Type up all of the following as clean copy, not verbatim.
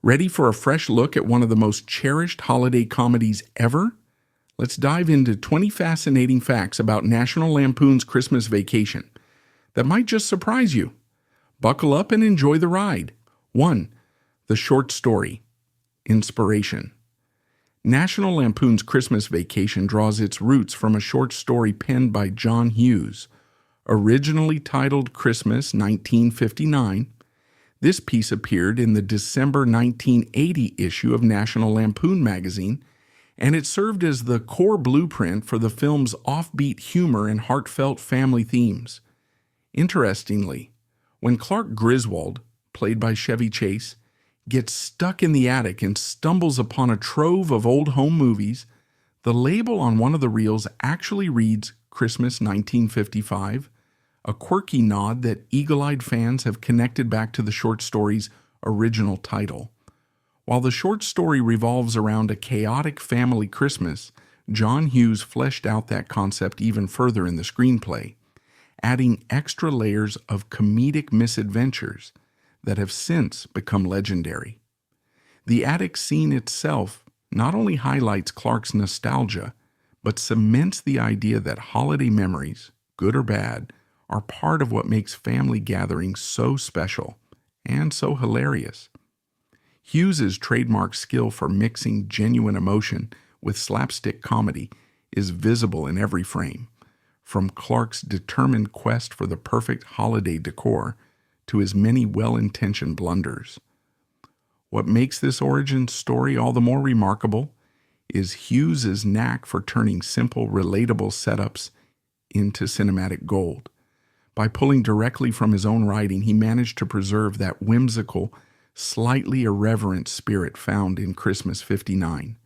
Ready for a fresh look at one of the most cherished holiday comedies ever? Let's dive into 20 fascinating facts about National Lampoon's Christmas Vacation that might just surprise you. Buckle up and enjoy the ride. 1. The short story. Inspiration. National Lampoon's Christmas Vacation draws its roots from a short story penned by John Hughes. Originally titled Christmas 1959, this piece appeared in the December 1980 issue of National Lampoon magazine, and it served as the core blueprint for the film's offbeat humor and heartfelt family themes. Interestingly, when Clark Griswold, played by Chevy Chase, gets stuck in the attic and stumbles upon a trove of old home movies, the label on one of the reels actually reads Christmas 1955, a quirky nod that eagle-eyed fans have connected back to the short story's original title. While the short story revolves around a chaotic family Christmas, John Hughes fleshed out that concept even further in the screenplay, adding extra layers of comedic misadventures that have since become legendary. The attic scene itself not only highlights Clark's nostalgia, but cements the idea that holiday memories, good or bad, are part of what makes family gatherings so special and so hilarious. Hughes's trademark skill for mixing genuine emotion with slapstick comedy is visible in every frame, from Clark's determined quest for the perfect holiday decor to his many well-intentioned blunders. What makes this origin story all the more remarkable is Hughes's knack for turning simple, relatable setups into cinematic gold. By pulling directly from his own writing, he managed to preserve that whimsical, slightly irreverent spirit found in Christmas 59.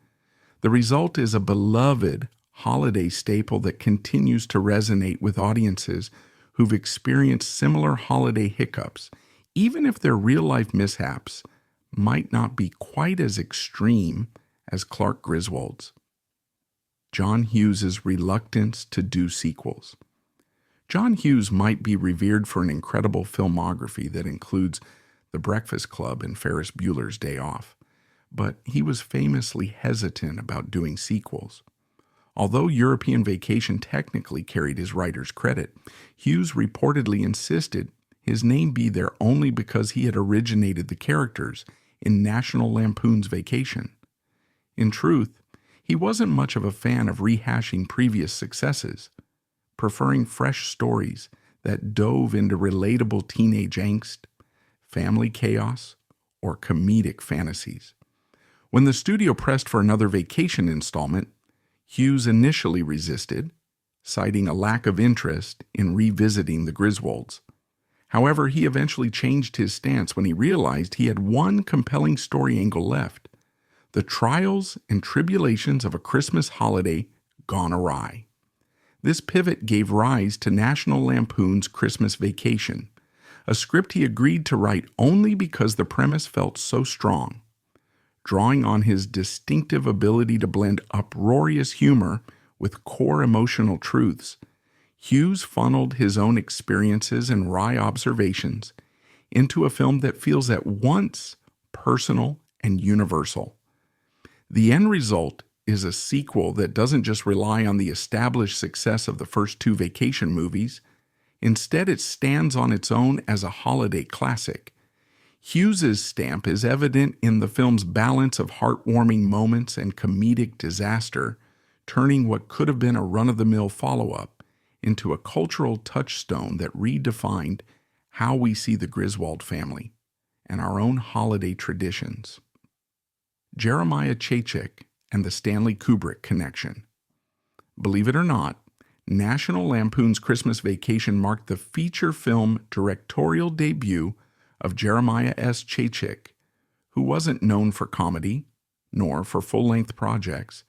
The result is a beloved holiday staple that continues to resonate with audiences who've experienced similar holiday hiccups, even if their real-life mishaps might not be quite as extreme as Clark Griswold's. John Hughes's reluctance to do sequels. John Hughes might be revered for an incredible filmography that includes The Breakfast Club and Ferris Bueller's Day Off, but he was famously hesitant about doing sequels. Although European Vacation technically carried his writer's credit, Hughes reportedly insisted his name be there only because he had originated the characters in National Lampoon's Vacation. In truth, he wasn't much of a fan of rehashing previous successes, preferring fresh stories that dove into relatable teenage angst, family chaos, or comedic fantasies. When the studio pressed for another Vacation installment, Hughes initially resisted, citing a lack of interest in revisiting the Griswolds. However, he eventually changed his stance when he realized he had one compelling story angle left: the trials and tribulations of a Christmas holiday gone awry. This pivot gave rise to National Lampoon's Christmas Vacation, a script he agreed to write only because the premise felt so strong. Drawing on his distinctive ability to blend uproarious humor with core emotional truths, Hughes funneled his own experiences and wry observations into a film that feels at once personal and universal. The end result is a sequel that doesn't just rely on the established success of the first two Vacation movies. Instead, it stands on its own as a holiday classic. Hughes's stamp is evident in the film's balance of heartwarming moments and comedic disaster, turning what could have been a run-of-the-mill follow-up into a cultural touchstone that redefined how we see the Griswold family and our own holiday traditions. Jeremiah Chechik and the Stanley Kubrick connection. Believe it or not, National Lampoon's Christmas Vacation marked the feature film directorial debut of Jeremiah S. Chechik, who wasn't known for comedy, nor for full-length projects,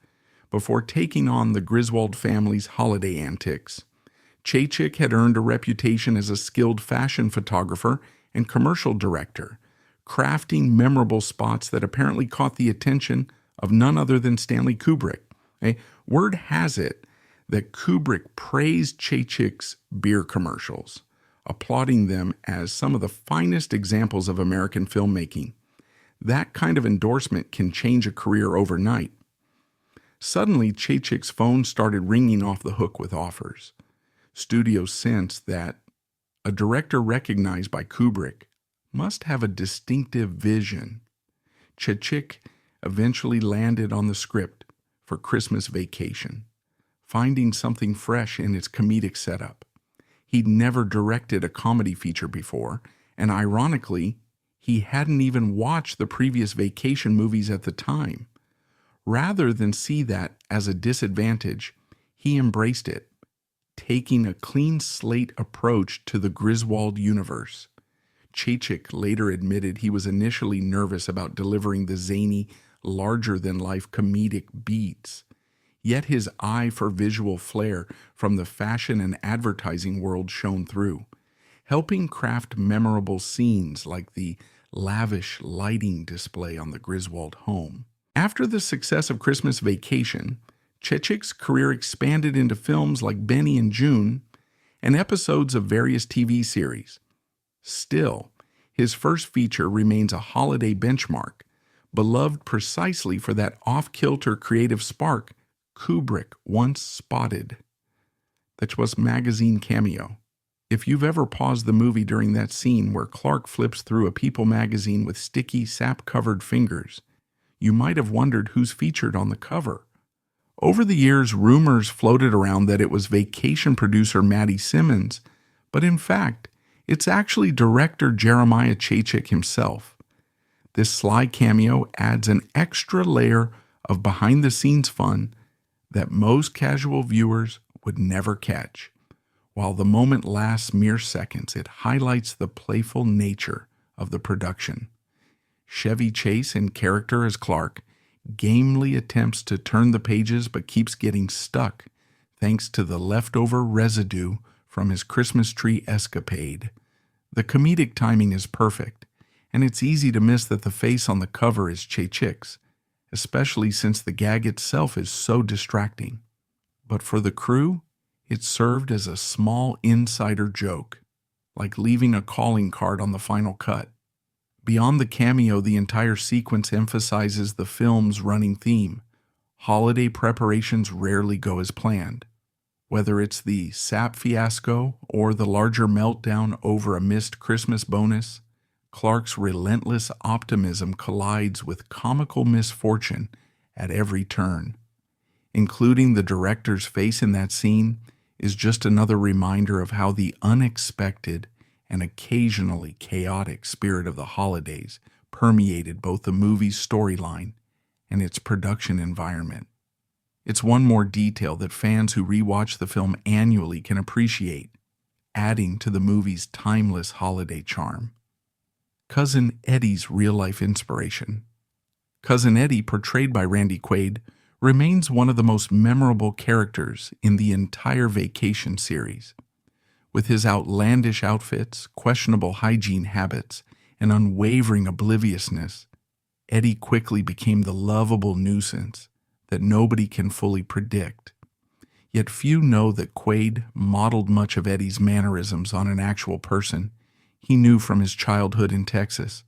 before taking on the Griswold family's holiday antics. Chechik had earned a reputation as a skilled fashion photographer and commercial director, crafting memorable spots that apparently caught the attention of none other than Stanley Kubrick. Word has it that Kubrick praised Chechik's beer commercials, applauding them as some of the finest examples of American filmmaking. That kind of endorsement can change a career overnight. Suddenly, Chechik's phone started ringing off the hook with offers. Studios sensed that a director recognized by Kubrick must have a distinctive vision. Chechik eventually landed on the script for Christmas Vacation, finding something fresh in its comedic setup. He'd never directed a comedy feature before, and ironically, he hadn't even watched the previous Vacation movies at the time. Rather than see that as a disadvantage, he embraced it, taking a clean slate approach to the Griswold universe. Chechik later admitted he was initially nervous about delivering the zany, larger-than-life comedic beats. Yet his eye for visual flair from the fashion and advertising world shone through, helping craft memorable scenes like the lavish lighting display on the Griswold home. After the success of Christmas Vacation, Chechik's career expanded into films like Benny and June and episodes of various TV series. Still, his first feature remains a holiday benchmark, beloved precisely for that off-kilter creative spark Kubrick once spotted. That was magazine Cameo. If you've ever paused the movie during that scene where Clark flips through a People magazine with sticky, sap-covered fingers, you might have wondered who's featured on the cover. Over the years, rumors floated around that it was Vacation producer Matty Simmons, but in fact, it's actually director Jeremiah Chechik himself. This sly cameo adds an extra layer of behind-the-scenes fun that most casual viewers would never catch. While the moment lasts mere seconds, it highlights the playful nature of the production. Chevy Chase, in character as Clark, gamely attempts to turn the pages but keeps getting stuck thanks to the leftover residue from his Christmas tree escapade. The comedic timing is perfect, and it's easy to miss that the face on the cover is Chechik's, especially since the gag itself is so distracting. But for the crew, it served as a small insider joke, like leaving a calling card on the final cut. Beyond the cameo, the entire sequence emphasizes the film's running theme. Holiday preparations rarely go as planned. Whether it's the sap fiasco or the larger meltdown over a missed Christmas bonus, Clark's relentless optimism collides with comical misfortune at every turn. Including the director's face in that scene is just another reminder of how the unexpected and occasionally chaotic spirit of the holidays permeated both the movie's storyline and its production environment. It's one more detail that fans who rewatch the film annually can appreciate, adding to the movie's timeless holiday charm. Cousin Eddie's real-life inspiration. Cousin Eddie, portrayed by Randy Quaid, remains one of the most memorable characters in the entire Vacation series. With his outlandish outfits, questionable hygiene habits, and unwavering obliviousness, Eddie quickly became the lovable nuisance that nobody can fully predict. Yet few know that Quaid modeled much of Eddie's mannerisms on an actual person he knew from his childhood in Texas.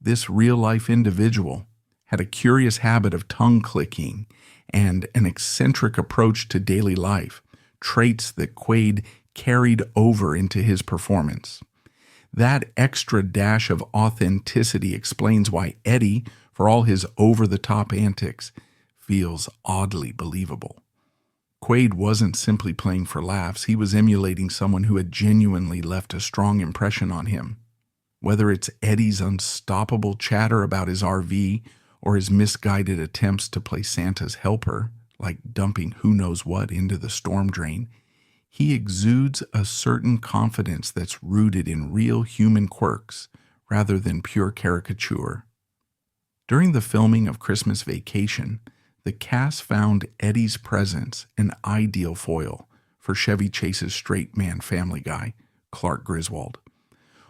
This real-life individual had a curious habit of tongue-clicking and an eccentric approach to daily life, traits that Quaid carried over into his performance. That extra dash of authenticity explains why Eddie, for all his over-the-top antics, feels oddly believable. Quaid wasn't simply playing for laughs, he was emulating someone who had genuinely left a strong impression on him. Whether it's Eddie's unstoppable chatter about his RV or his misguided attempts to play Santa's helper, like dumping who knows what into the storm drain, he exudes a certain confidence that's rooted in real human quirks rather than pure caricature. During the filming of Christmas Vacation, the cast found Eddie's presence an ideal foil for Chevy Chase's straight-man family guy, Clark Griswold.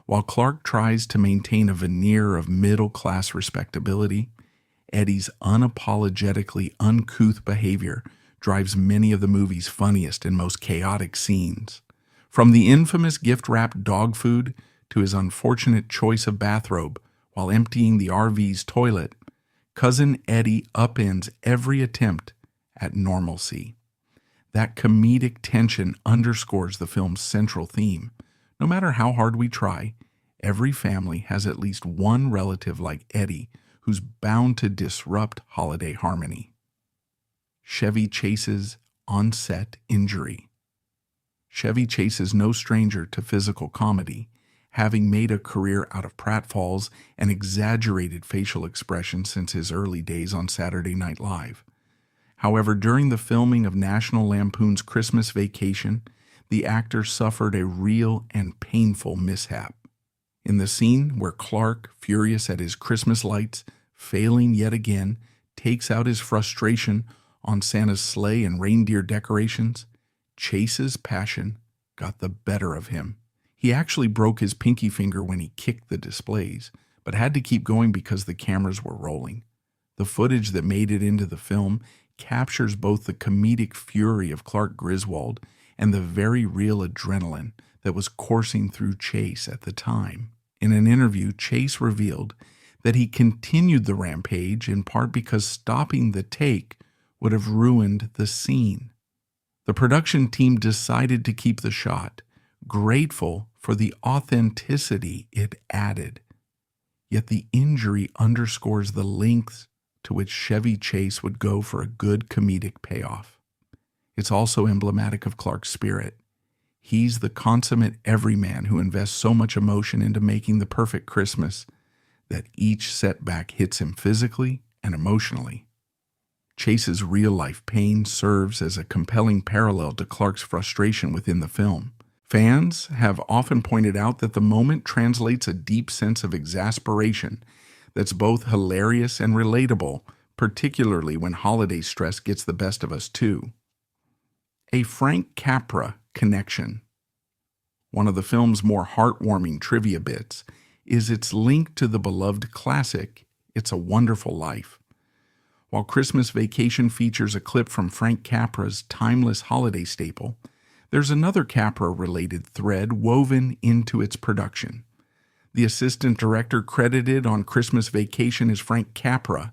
While Clark tries to maintain a veneer of middle-class respectability, Eddie's unapologetically uncouth behavior drives many of the movie's funniest and most chaotic scenes. From the infamous gift-wrapped dog food to his unfortunate choice of bathrobe While emptying the RV's toilet, Cousin Eddie upends every attempt at normalcy. That comedic tension underscores the film's central theme. No matter how hard we try, every family has at least one relative like Eddie who's bound to disrupt holiday harmony. Chevy Chase's on-set injury. Chevy Chase is no stranger to physical comedy, having made a career out of pratfalls and exaggerated facial expressions since his early days on Saturday Night Live. However, during the filming of National Lampoon's Christmas Vacation, the actor suffered a real and painful mishap. In the scene where Clark, furious at his Christmas lights, failing yet again, takes out his frustration on Santa's sleigh and reindeer decorations, Chase's passion got the better of him. He actually broke his pinky finger when he kicked the displays, but had to keep going because the cameras were rolling. The footage that made it into the film captures both the comedic fury of Clark Griswold and the very real adrenaline that was coursing through Chase at the time. In an interview, Chase revealed that he continued the rampage in part because stopping the take would have ruined the scene. The production team decided to keep the shot, grateful for the authenticity it added. Yet the injury underscores the lengths to which Chevy Chase would go for a good comedic payoff. It's also emblematic of Clark's spirit. He's the consummate everyman who invests so much emotion into making the perfect Christmas that each setback hits him physically and emotionally. Chase's real-life pain serves as a compelling parallel to Clark's frustration within the film. Fans have often pointed out that the moment translates a deep sense of exasperation that's both hilarious and relatable, particularly when holiday stress gets the best of us too. A Frank Capra connection. One of the film's more heartwarming trivia bits is its link to the beloved classic, It's a Wonderful Life. While Christmas Vacation features a clip from Frank Capra's timeless holiday staple, there's another Capra-related thread woven into its production. The assistant director credited on Christmas Vacation is Frank Capra,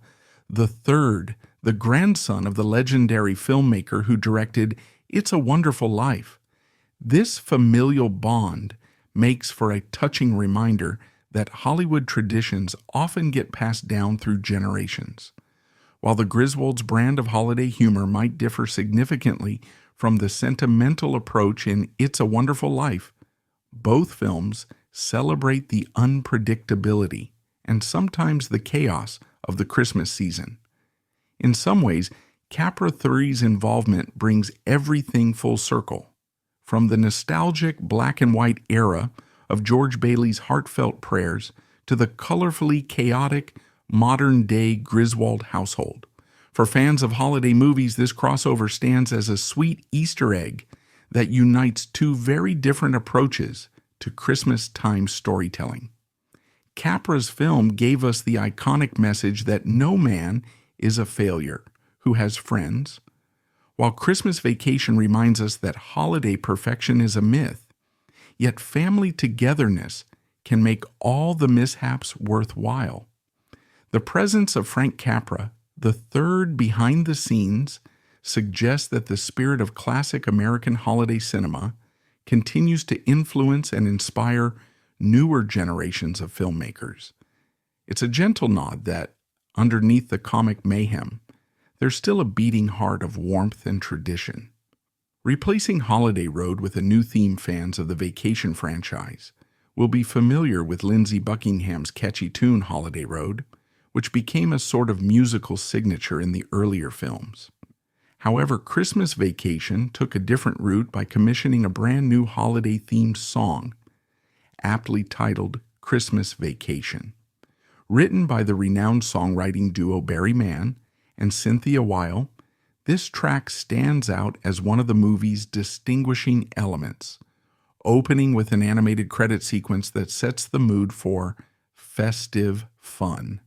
the grandson of the legendary filmmaker who directed It's a Wonderful Life. This familial bond makes for a touching reminder that Hollywood traditions often get passed down through generations. While the Griswold's brand of holiday humor might differ significantly from the sentimental approach in It's a Wonderful Life, both films celebrate the unpredictability and sometimes the chaos of the Christmas season. In some ways, Capra 3's involvement brings everything full circle, from the nostalgic black and white era of George Bailey's heartfelt prayers to the colorfully chaotic modern-day Griswold household. For fans of holiday movies, this crossover stands as a sweet Easter egg that unites two very different approaches to Christmas-time storytelling. Capra's film gave us the iconic message that no man is a failure who has friends, while Christmas Vacation reminds us that holiday perfection is a myth, yet family togetherness can make all the mishaps worthwhile. The presence of Frank Capra, the third behind the scenes, suggests that the spirit of classic American holiday cinema continues to influence and inspire newer generations of filmmakers. It's a gentle nod that, underneath the comic mayhem, there's still a beating heart of warmth and tradition. Replacing Holiday Road with a new theme, fans of the Vacation franchise will be familiar with Lindsey Buckingham's catchy tune Holiday Road, which became a sort of musical signature in the earlier films. However, Christmas Vacation took a different route by commissioning a brand new holiday-themed song, aptly titled Christmas Vacation. Written by the renowned songwriting duo Barry Mann and Cynthia Weil, this track stands out as one of the movie's distinguishing elements, opening with an animated credit sequence that sets the mood for festive fun.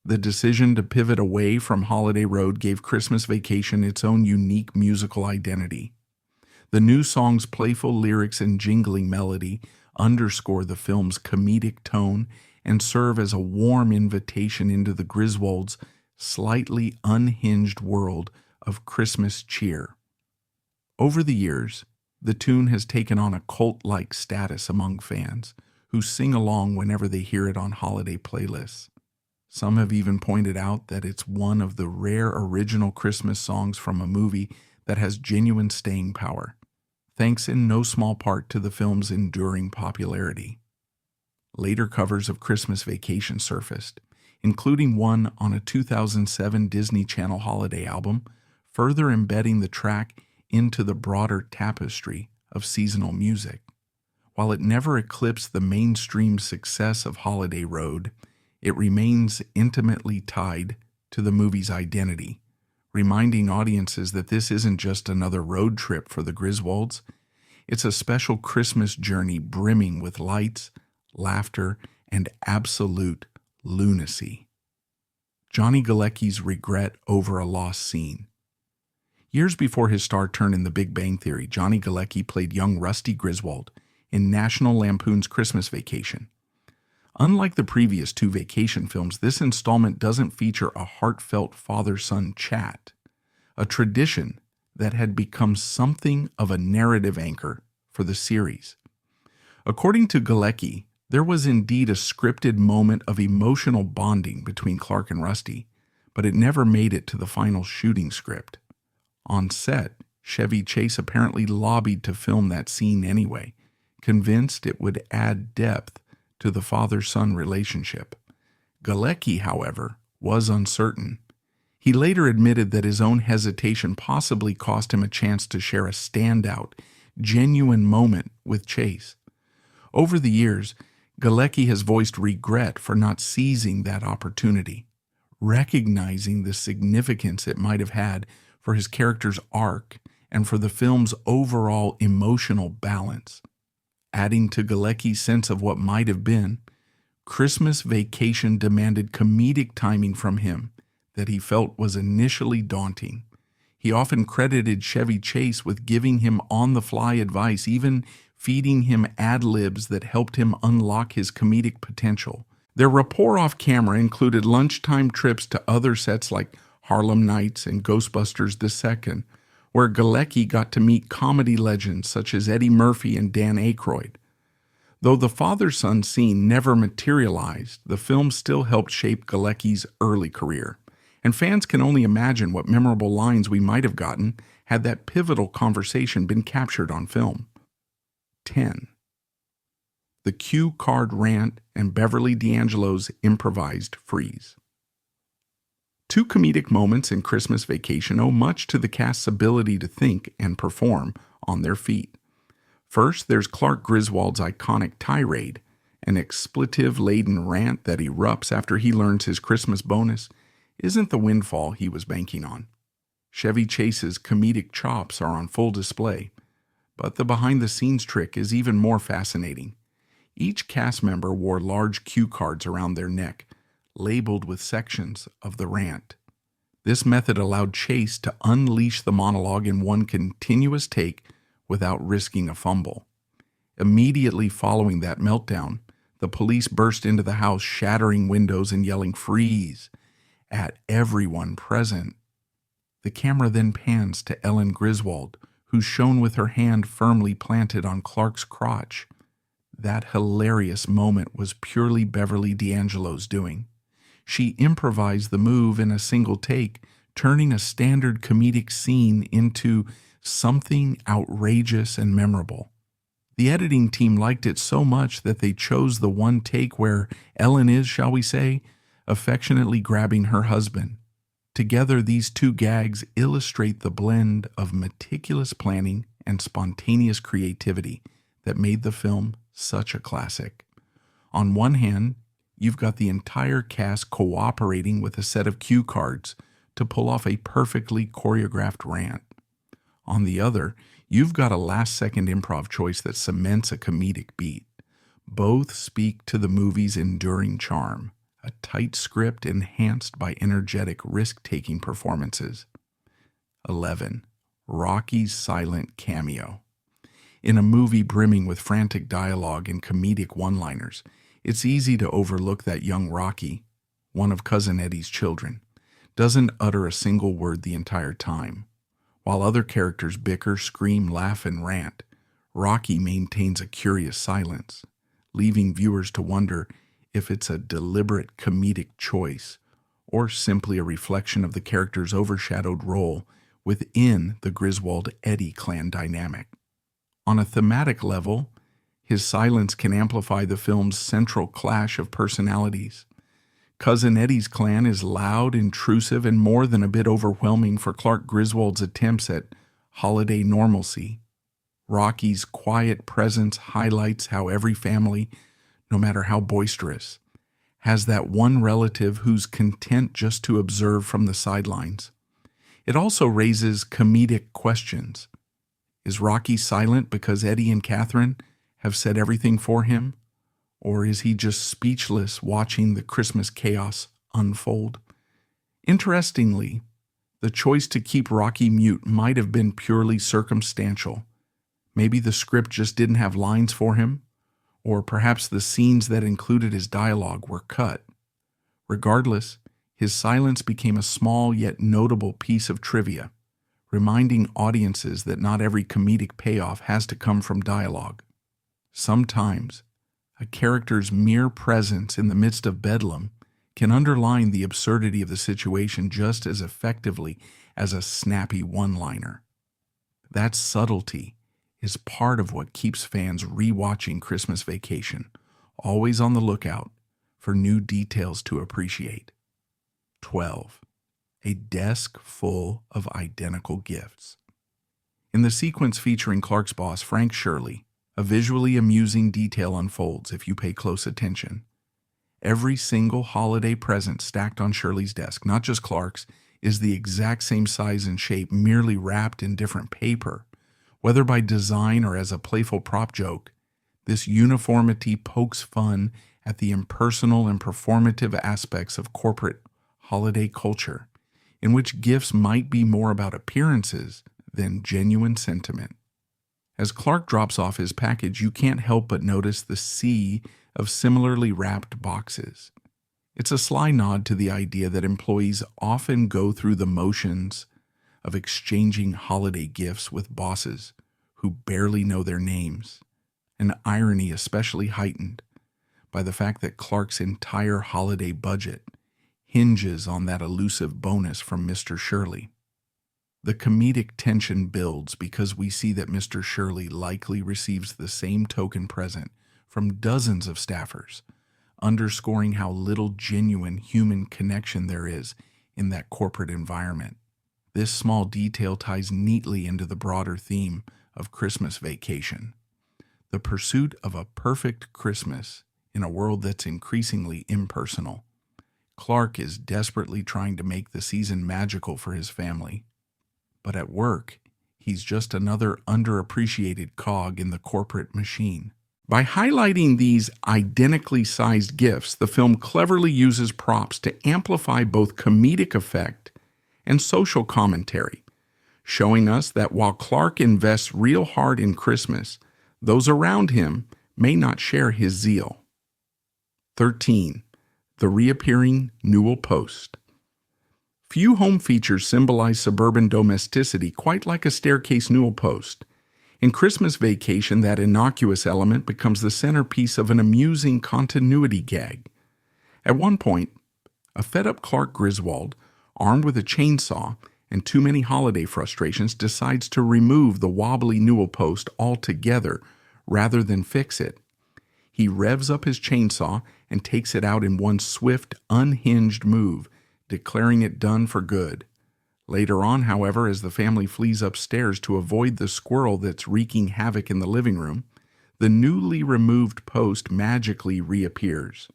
The decision to pivot away from Holiday Road gave Christmas Vacation its own unique musical identity. The new song's playful lyrics and jingling melody underscore the film's comedic tone and serve as a warm invitation into the Griswold's slightly unhinged world of Christmas cheer. Over the years, the tune has taken on a cult-like status among fans who sing along whenever they hear it on holiday playlists. Some have even pointed out that it's one of the rare original Christmas songs from a movie that has genuine staying power, thanks in no small part to the film's enduring popularity. Later covers of Christmas Vacation surfaced, including one on a 2007 Disney Channel holiday album, further embedding the track into the broader tapestry of seasonal music. While it never eclipsed the mainstream success of Holiday Road, it remains intimately tied to the movie's identity, reminding audiences that this isn't just another road trip for the Griswolds. It's a special Christmas journey brimming with lights, laughter, and absolute lunacy. Johnny Galecki's regret over a lost scene. Years before his star turn in The Big Bang Theory, Johnny Galecki played young Rusty Griswold in National Lampoon's Christmas Vacation. Unlike the previous two vacation films, this installment doesn't feature a heartfelt father-son chat, a tradition that had become something of a narrative anchor for the series. According to Galecki, there was indeed a scripted moment of emotional bonding between Clark and Rusty, but it never made it to the final shooting script. On set, Chevy Chase apparently lobbied to film that scene anyway, convinced it would add depth to the father-son relationship. Galecki, however, was uncertain. He later admitted that his own hesitation possibly cost him a chance to share a standout, genuine moment with Chase. Over the years, Galecki has voiced regret for not seizing that opportunity, recognizing the significance it might have had for his character's arc and for the film's overall emotional balance. Adding to Galecki's sense of what might have been, Christmas Vacation demanded comedic timing from him that he felt was initially daunting. He often credited Chevy Chase with giving him on-the-fly advice, even feeding him ad-libs that helped him unlock his comedic potential. Their rapport off camera included lunchtime trips to other sets like Harlem Nights and Ghostbusters II, where Galecki got to meet comedy legends such as Eddie Murphy and Dan Aykroyd. Though the father-son scene never materialized, the film still helped shape Galecki's early career, and fans can only imagine what memorable lines we might have gotten had that pivotal conversation been captured on film. 10. The cue card rant and Beverly D'Angelo's improvised freeze. Two comedic moments in Christmas Vacation owe much to the cast's ability to think and perform on their feet. First, there's Clark Griswold's iconic tirade, an expletive-laden rant that erupts after he learns his Christmas bonus isn't the windfall he was banking on. Chevy Chase's comedic chops are on full display, but the behind-the-scenes trick is even more fascinating. Each cast member wore large cue cards around their neck, labeled with sections of the rant. This method allowed Chase to unleash the monologue in one continuous take without risking a fumble. Immediately following that meltdown, the police burst into the house, shattering windows and yelling "Freeze!" at everyone present. The camera then pans to Ellen Griswold, who's shown with her hand firmly planted on Clark's crotch. That hilarious moment was purely Beverly D'Angelo's doing. She improvised the move in a single take, turning a standard comedic scene into something outrageous and memorable. The editing team liked it so much that they chose the one take where Ellen is, shall we say, affectionately grabbing her husband. Together, these two gags illustrate the blend of meticulous planning and spontaneous creativity that made the film such a classic. On one hand, you've got the entire cast cooperating with a set of cue cards to pull off a perfectly choreographed rant. On the other, you've got a last-second improv choice that cements a comedic beat. Both speak to the movie's enduring charm, a tight script enhanced by energetic risk-taking performances. 11. Rocky's silent cameo. In a movie brimming with frantic dialogue and comedic one-liners, It's easy to overlook that young Rocky, one of Cousin Eddie's children, doesn't utter a single word the entire time. While other characters bicker, scream, laugh, and rant, Rocky maintains a curious silence, leaving viewers to wonder if it's a deliberate comedic choice or simply a reflection of the character's overshadowed role within the Griswold-Eddie clan dynamic. On a thematic level, his silence can amplify the film's central clash of personalities. Cousin Eddie's clan is loud, intrusive, and more than a bit overwhelming for Clark Griswold's attempts at holiday normalcy. Rocky's quiet presence highlights how every family, no matter how boisterous, has that one relative who's content just to observe from the sidelines. It also raises comedic questions. Is Rocky silent because Eddie and Catherine have said everything for him? Or is he just speechless watching the Christmas chaos unfold? Interestingly, the choice to keep Rocky mute might have been purely circumstantial. Maybe the script just didn't have lines for him, or perhaps the scenes that included his dialogue were cut. Regardless, his silence became a small yet notable piece of trivia, reminding audiences that not every comedic payoff has to come from dialogue. Sometimes, a character's mere presence in the midst of bedlam can underline the absurdity of the situation just as effectively as a snappy one-liner. That subtlety is part of what keeps fans rewatching Christmas Vacation, always on the lookout for new details to appreciate. 12. A desk full of identical gifts. In the sequence featuring Clark's boss, Frank Shirley, a visually amusing detail unfolds if you pay close attention. Every single holiday present stacked on Shirley's desk, not just Clark's, is the exact same size and shape, merely wrapped in different paper. Whether by design or as a playful prop joke, this uniformity pokes fun at the impersonal and performative aspects of corporate holiday culture, in which gifts might be more about appearances than genuine sentiment. As Clark drops off his package, you can't help but notice the sea of similarly wrapped boxes. It's a sly nod to the idea that employees often go through the motions of exchanging holiday gifts with bosses who barely know their names, an irony especially heightened by the fact that Clark's entire holiday budget hinges on that elusive bonus from Mr. Shirley. The comedic tension builds because we see that Mr. Shirley likely receives the same token present from dozens of staffers, underscoring how little genuine human connection there is in that corporate environment. This small detail ties neatly into the broader theme of Christmas Vacation, the pursuit of a perfect Christmas in a world that's increasingly impersonal. Clark is desperately trying to make the season magical for his family, but at work, he's just another underappreciated cog in the corporate machine. By highlighting these identically sized gifts, the film cleverly uses props to amplify both comedic effect and social commentary, showing us that while Clark invests real hard in Christmas, those around him may not share his zeal. 13. The reappearing Newel post. Few home features symbolize suburban domesticity quite like a staircase Newel post. In Christmas Vacation, that innocuous element becomes the centerpiece of an amusing continuity gag. At one point, a fed-up Clark Griswold, armed with a chainsaw and too many holiday frustrations, decides to remove the wobbly Newel post altogether rather than fix it. He revs up his chainsaw and takes it out in one swift, unhinged move, declaring it done for good. Later on, however, as the family flees upstairs to avoid the squirrel that's wreaking havoc in the living room, the newly removed post magically reappears.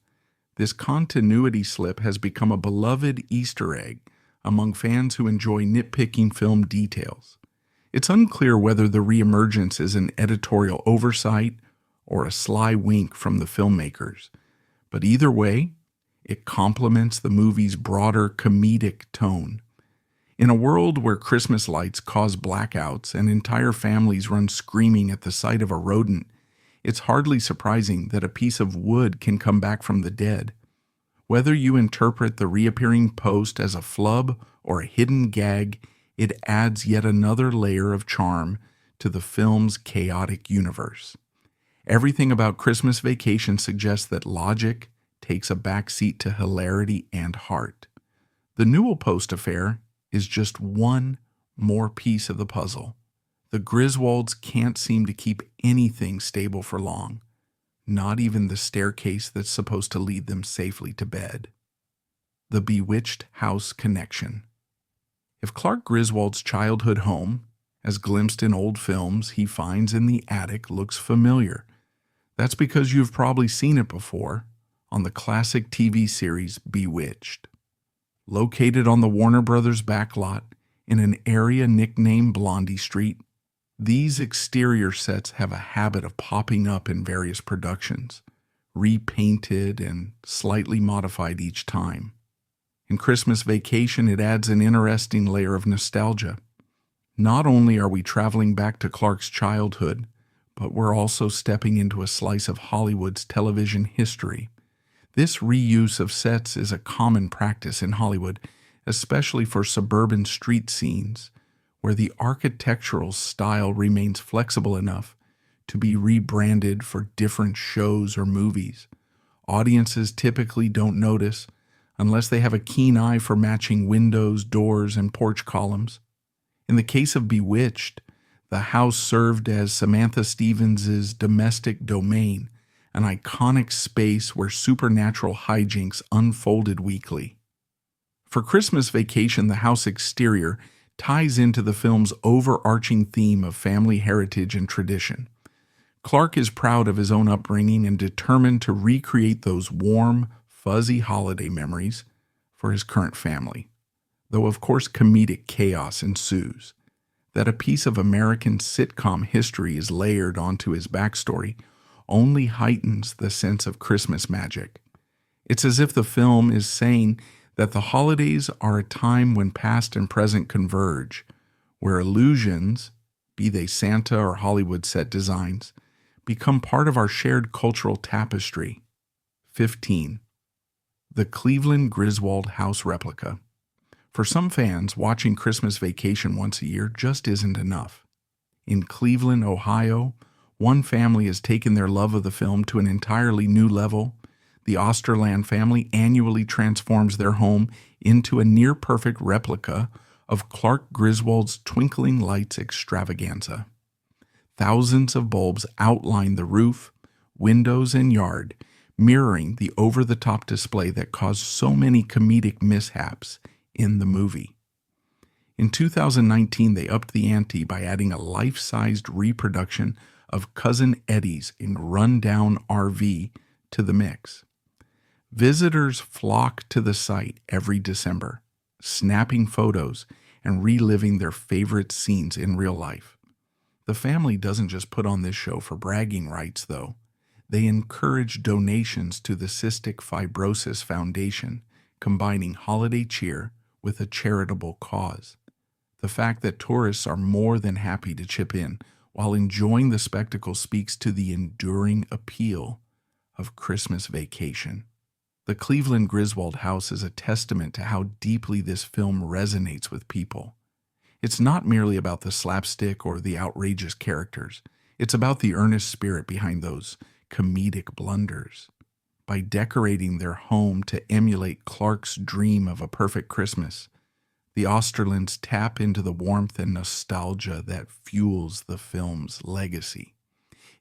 This continuity slip has become a beloved Easter egg among fans who enjoy nitpicking film details. It's unclear whether the reemergence is an editorial oversight or a sly wink from the filmmakers, but either way, it complements the movie's broader comedic tone. In a world where Christmas lights cause blackouts and entire families run screaming at the sight of a rodent, It's hardly surprising that a piece of wood can come back from the dead. Whether you interpret the reappearing post as a flub or a hidden gag, it adds yet another layer of charm to the film's chaotic universe. Everything about Christmas Vacation suggests that logic takes a backseat to hilarity and heart. The Newel Post affair is just one more piece of the puzzle. The Griswolds can't seem to keep anything stable for long, not even the staircase that's supposed to lead them safely to bed. The Bewitched house connection. If Clark Griswold's childhood home, as glimpsed in old films he finds in the attic, looks familiar, that's because you've probably seen it before on the classic TV series Bewitched. Located on the Warner Brothers backlot in an area nicknamed Blondie Street, these exterior sets have a habit of popping up in various productions, repainted and slightly modified each time. In Christmas Vacation, it adds an interesting layer of nostalgia. Not only are we traveling back to Clark's childhood, but we're also stepping into a slice of Hollywood's television history. This reuse of sets is a common practice in Hollywood, especially for suburban street scenes, where the architectural style remains flexible enough to be rebranded for different shows or movies. Audiences typically don't notice unless they have a keen eye for matching windows, doors, and porch columns. In the case of Bewitched, the house served as Samantha Stevens' domestic domain, an iconic space where supernatural hijinks unfolded weekly. For Christmas Vacation, the house exterior ties into the film's overarching theme of family heritage and tradition. Clark is proud of his own upbringing and determined to recreate those warm, fuzzy holiday memories for his current family. Though of course comedic chaos ensues. That a piece of American sitcom history is layered onto his backstory only heightens the sense of Christmas magic. It's as if the film is saying that the holidays are a time when past and present converge, where illusions, be they Santa or Hollywood set designs, become part of our shared cultural tapestry. 15. The Cleveland Griswold house replica. For some fans, watching Christmas Vacation once a year just isn't enough. In Cleveland, Ohio, one family has taken their love of the film to an entirely new level. The Osterland family annually transforms their home into a near-perfect replica of Clark Griswold's Twinkling Lights extravaganza. Thousands of bulbs outline the roof, windows, and yard, mirroring the over-the-top display that caused so many comedic mishaps in the movie. In 2019, they upped the ante by adding a life-sized reproduction of Cousin Eddie's in rundown RV to the mix. Visitors flock to the site every December, snapping photos and reliving their favorite scenes in real life. The family doesn't just put on this show for bragging rights, though. They encourage donations to the Cystic Fibrosis Foundation, combining holiday cheer with a charitable cause. The fact that tourists are more than happy to chip in while enjoying the spectacle speaks to the enduring appeal of Christmas Vacation. The Cleveland Griswold house is a testament to how deeply this film resonates with people. It's not merely about the slapstick or the outrageous characters. It's about the earnest spirit behind those comedic blunders. By decorating their home to emulate Clark's dream of a perfect Christmas, the Osterlands tap into the warmth and nostalgia that fuels the film's legacy.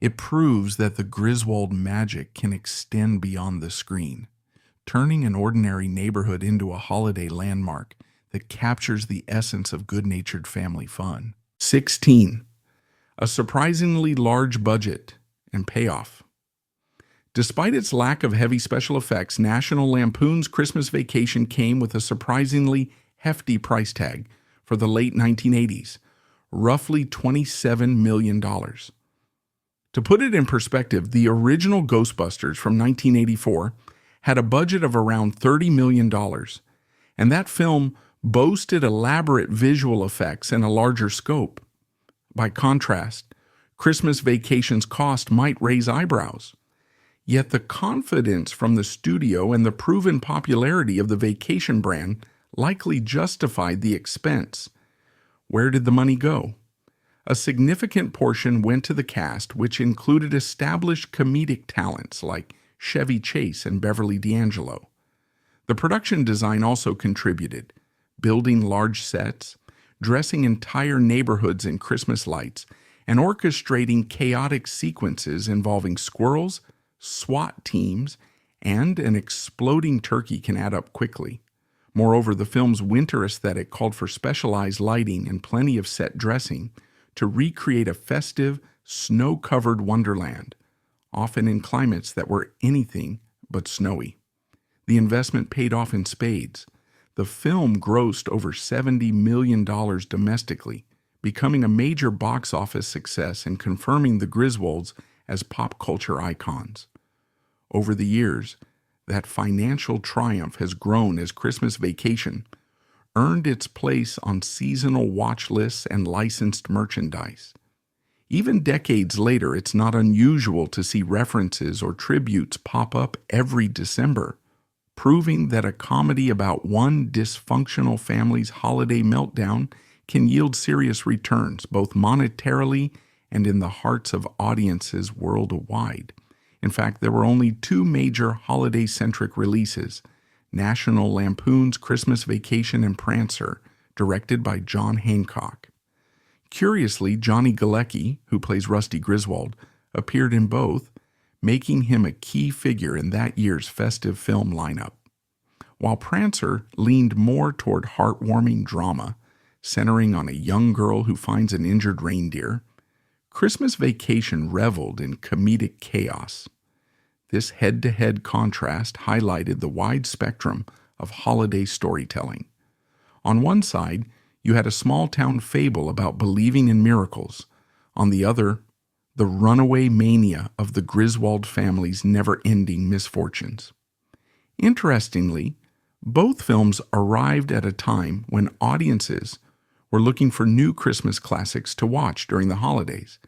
It proves that the Griswold magic can extend beyond the screen, turning an ordinary neighborhood into a holiday landmark that captures the essence of good-natured family fun. 16. A surprisingly large budget and payoff. Despite its lack of heavy special effects, National Lampoon's Christmas Vacation came with a surprisingly hefty price tag for the late 1980s, roughly $27 million. To put it in perspective, the original Ghostbusters from 1984 had a budget of around $30 million, and that film boasted elaborate visual effects and a larger scope. By contrast, Christmas Vacation's cost might raise eyebrows. Yet the confidence from the studio and the proven popularity of the vacation brand likely justified the expense. Where did the money go? A significant portion went to the cast, which included established comedic talents like Chevy Chase and Beverly D'Angelo. The production design also contributed, building large sets, dressing entire neighborhoods in Christmas lights, and orchestrating chaotic sequences involving squirrels, SWAT teams, and an exploding turkey can add up quickly. Moreover, the film's winter aesthetic called for specialized lighting and plenty of set dressing to recreate a festive, snow-covered wonderland, often in climates that were anything but snowy. The investment paid off in spades. The film grossed over $70 million domestically, becoming a major box office success and confirming the Griswolds as pop culture icons. Over the years, that financial triumph has grown as Christmas Vacation earned its place on seasonal watch lists and licensed merchandise. Even decades later, it's not unusual to see references or tributes pop up every December, proving that a comedy about one dysfunctional family's holiday meltdown can yield serious returns, both monetarily and in the hearts of audiences worldwide. In fact, there were only two major holiday-centric releases: National Lampoon's Christmas Vacation and Prancer, directed by John Hancock. Curiously, Johnny Galecki, who plays Rusty Griswold, appeared in both, making him a key figure in that year's festive film lineup. While Prancer leaned more toward heartwarming drama, centering on a young girl who finds an injured reindeer, Christmas Vacation reveled in comedic chaos. This head-to-head contrast highlighted the wide spectrum of holiday storytelling. On one side, you had a small-town fable about believing in miracles. On the other, the runaway mania of the Griswold family's never-ending misfortunes. Interestingly, both films arrived at a time when audiences were looking for new Christmas classics to watch during the holidays,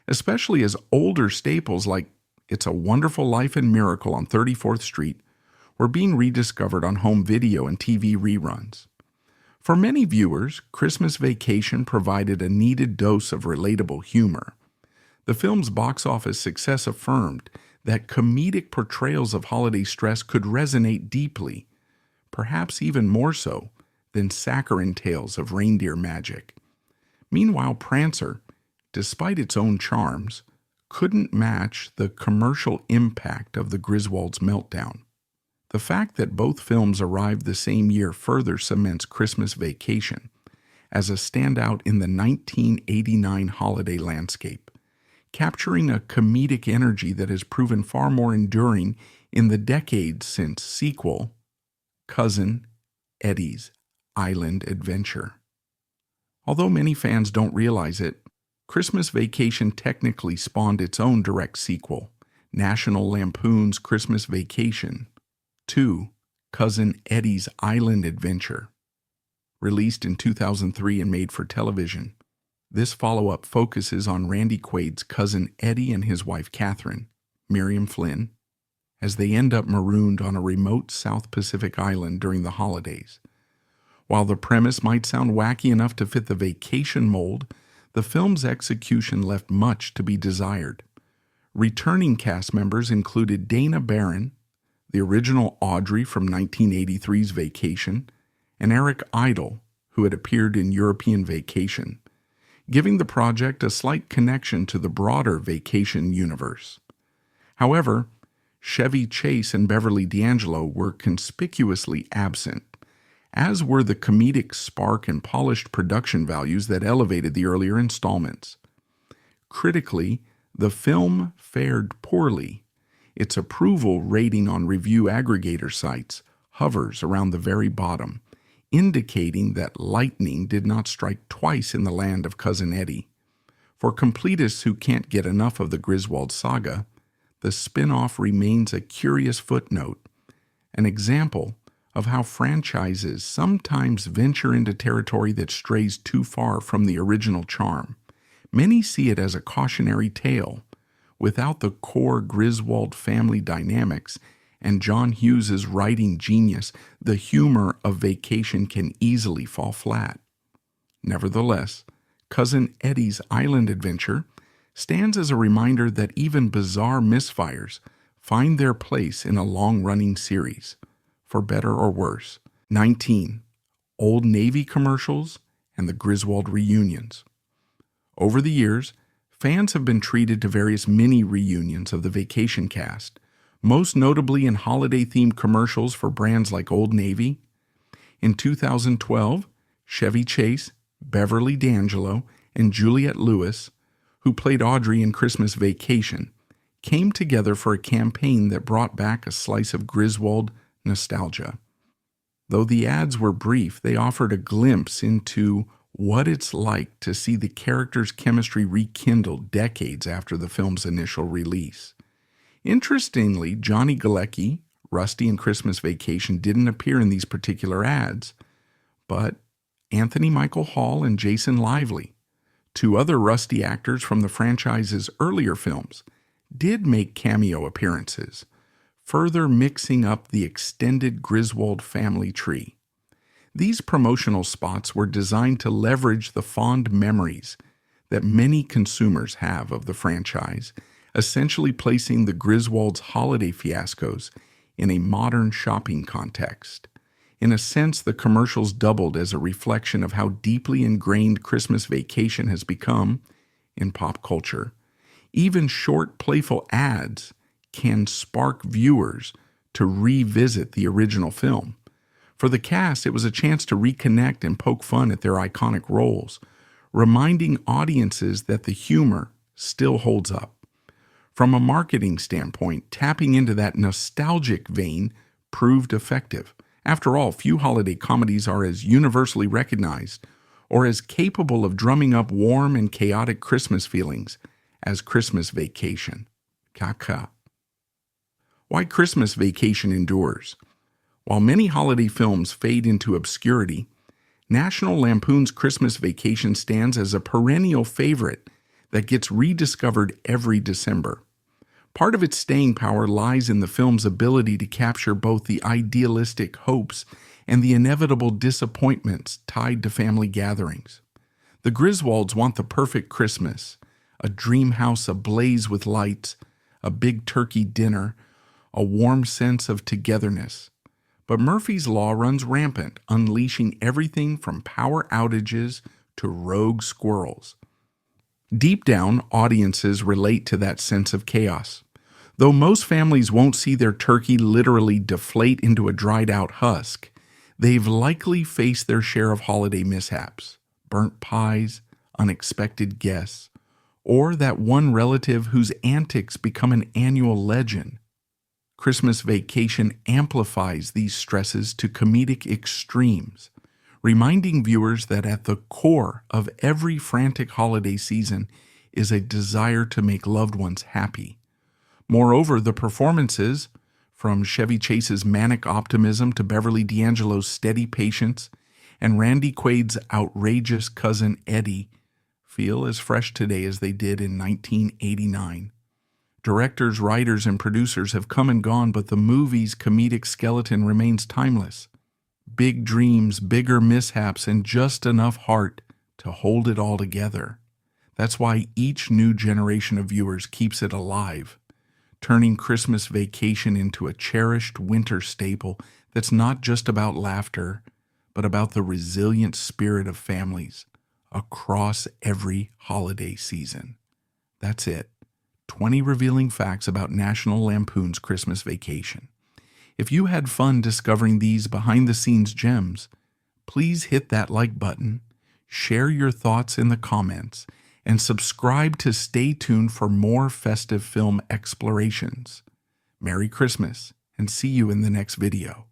especially as older staples like It's a Wonderful Life and Miracle on 34th Street were being rediscovered on home video and TV reruns. For many viewers, Christmas Vacation provided a needed dose of relatable humor. The film's box office success affirmed that comedic portrayals of holiday stress could resonate deeply, perhaps even more so than saccharine tales of reindeer magic. Meanwhile, Prancer, despite its own charms, couldn't match the commercial impact of the Griswold's meltdown. The fact that both films arrived the same year further cements Christmas Vacation as a standout in the 1989 holiday landscape, capturing a comedic energy that has proven far more enduring in the decades since sequel Cousin Eddie's Island Adventure. Although many fans don't realize it, Christmas Vacation technically spawned its own direct sequel, National Lampoon's Christmas Vacation 2, Cousin Eddie's Island Adventure. Released in 2003 and made for television, this follow-up focuses on Randy Quaid's cousin Eddie and his wife Catherine, Miriam Flynn, as they end up marooned on a remote South Pacific island during the holidays. While the premise might sound wacky enough to fit the vacation mold, the film's execution left much to be desired. Returning cast members included Dana Barron, the original Audrey from 1983's Vacation, and Eric Idle, who had appeared in European Vacation, giving the project a slight connection to the broader Vacation universe. However, Chevy Chase and Beverly D'Angelo were conspicuously absent, as were the comedic spark and polished production values that elevated the earlier installments. Critically, the film fared poorly. Its approval rating on review aggregator sites hovers around the very bottom, indicating that lightning did not strike twice in the land of Cousin Eddie. For completists who can't get enough of the Griswold saga, the spin-off remains a curious footnote, an example of how franchises sometimes venture into territory that strays too far from the original charm, Many see it as a cautionary tale. Without the core Griswold family dynamics and John Hughes's writing genius, the humor of Vacation can easily fall flat. Nevertheless, Cousin Eddie's island adventure stands as a reminder that even bizarre misfires find their place in a long-running series, for better or worse. 19. Old Navy commercials and the Griswold reunions. Over the years, fans have been treated to various mini reunions of the Vacation cast, most notably in holiday-themed commercials for brands like Old Navy. In 2012, Chevy Chase, Beverly D'Angelo, and Juliette Lewis, who played Audrey in Christmas Vacation, came together for a campaign that brought back a slice of Griswold nostalgia. Though the ads were brief, they offered a glimpse into what it's like to see the characters' chemistry rekindled decades after the film's initial release. Interestingly, Johnny Galecki, Rusty in Christmas Vacation, didn't appear in these particular ads, but Anthony Michael Hall and Jason Lively, two other Rusty actors from the franchise's earlier films, did make cameo appearances, further mixing up the extended Griswold family tree. These promotional spots were designed to leverage the fond memories that many consumers have of the franchise, essentially placing the Griswolds' holiday fiascos in a modern shopping context. In a sense, the commercials doubled as a reflection of how deeply ingrained Christmas Vacation has become in pop culture. Even short, playful ads can spark viewers to revisit the original film. For the cast, it was a chance to reconnect and poke fun at their iconic roles, reminding audiences that the humor still holds up. From a marketing standpoint, tapping into that nostalgic vein proved effective. After all, few holiday comedies are as universally recognized or as capable of drumming up warm and chaotic Christmas feelings as Christmas Vacation. Caca. Why Christmas Vacation endures. While many holiday films fade into obscurity, National Lampoon's Christmas Vacation stands as a perennial favorite that gets rediscovered every December. Part of its staying power lies in the film's ability to capture both the idealistic hopes and the inevitable disappointments tied to family gatherings. The Griswolds want the perfect Christmas, a dream house ablaze with lights, a big turkey dinner, a warm sense of togetherness. But Murphy's Law runs rampant, unleashing everything from power outages to rogue squirrels. Deep down, audiences relate to that sense of chaos. Though most families won't see their turkey literally deflate into a dried-out husk, they've likely faced their share of holiday mishaps, burnt pies, unexpected guests, or that one relative whose antics become an annual legend. Christmas Vacation amplifies these stresses to comedic extremes, reminding viewers that at the core of every frantic holiday season is a desire to make loved ones happy. Moreover, the performances, from Chevy Chase's manic optimism to Beverly D'Angelo's steady patience and Randy Quaid's outrageous cousin Eddie, feel as fresh today as they did in 1989. Directors, writers, and producers have come and gone, but the movie's comedic skeleton remains timeless. Big dreams, bigger mishaps, and just enough heart to hold it all together. That's why each new generation of viewers keeps it alive, turning Christmas Vacation into a cherished winter staple that's not just about laughter, but about the resilient spirit of families across every holiday season. That's it. 20 revealing facts about National Lampoon's Christmas Vacation. If you had fun discovering these behind-the-scenes gems, please hit that like button, share your thoughts in the comments, and subscribe to stay tuned for more festive film explorations. Merry Christmas, and see you in the next video.